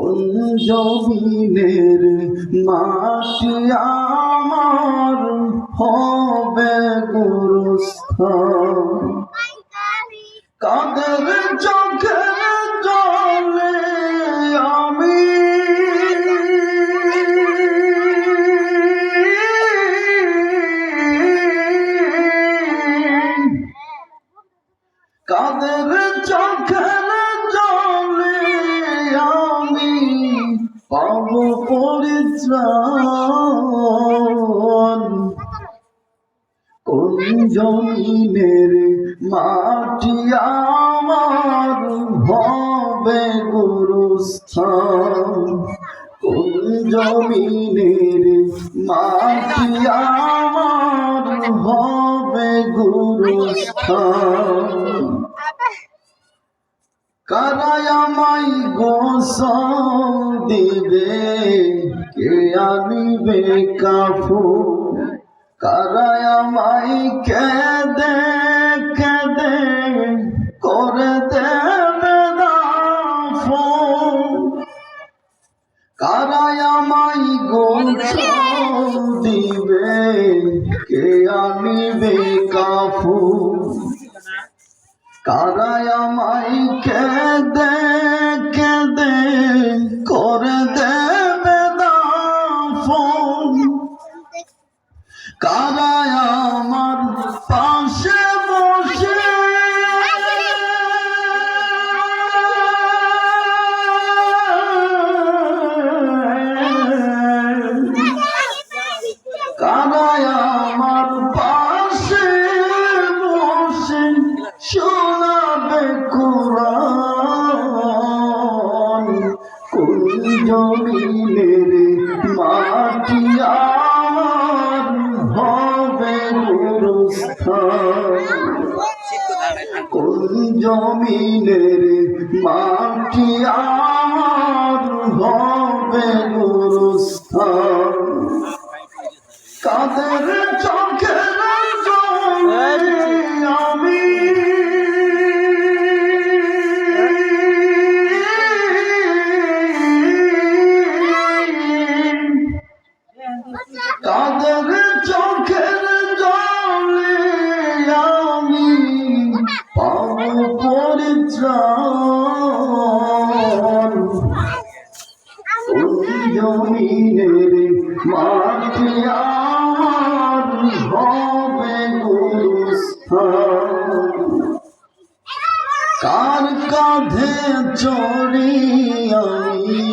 কোন জমিনের মাটি আমার হবে গোরস্থান, কাদের চোখের জলে আমি কাদের চোখের জলে আমি পাব পরিত্রাণ। কোন জমিনের মাটি আমার হবে গোরস্থান, কোন জমিনের মাটি আমার হবে গোরস্থান। কারাই আমায় গোসল দিবে, কে আনিবে কাফন, কারাই আমায় কেঁদে কেঁদে করে দেবে দাফন, কারাই আমায় গোসল দিবে, কে আনিবে কাফন, কারাই আমায় কেঁদে কেঁদে করে দেবে দাফন, কারাই আমার পাশে বসে কারাই আমার পাশে বসে শোনাবে কুরআন। কোন জমিনের মাটি আমার হবে গোরস্থান, কোন জমিনের মাটি আমার হবে গোরস্থান, কাদের চোখের জলে আমি কাদের চোখের জলে আমি পাব পরিত্রাণ। কোন জমিনের মাটি আমার হবে গোরস্থান, কার কাঁধে চড়ি আমি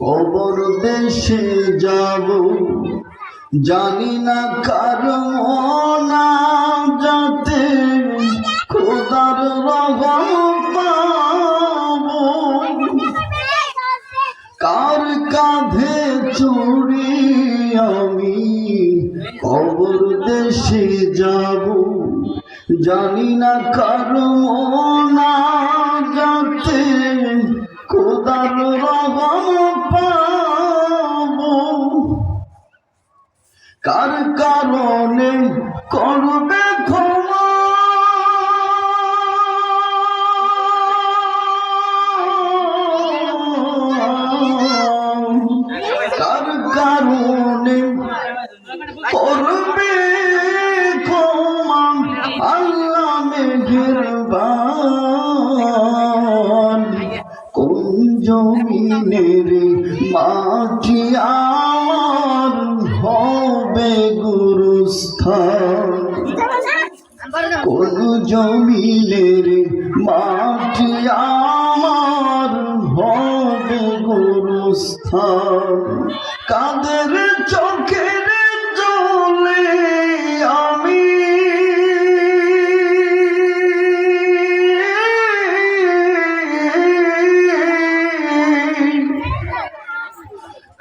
কবর দেশে যাব, জানি না কার মোনাজাতে খোদার রহম পাব, কার কাঁধে চড়ি আমি কবর দেশে যাব, জানি না কার মোনাজাতে খোদার রহম পাব, কার কারণে করবে ক্ষমা কার কারণে করবে ক্ষমা আল্লাহ মেহেরবান। কোন জমিনের মাটি আমার হবে গোরস্থান, কোন জমিনের মাটি আমার হবে গোরস্থান, কাদের চোখের জলে আমি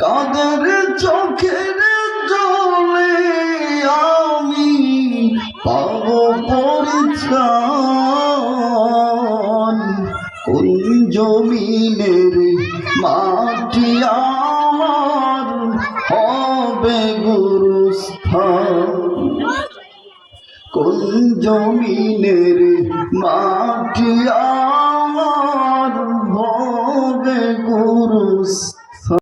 কাদের চোখের জলে আমি পাব পরিত্রাণ। কোন জমিনের মাটি আমার হবে গোরস্থান, কোন জমিনের মাটি আমার হবে হবে গুরুস্থান।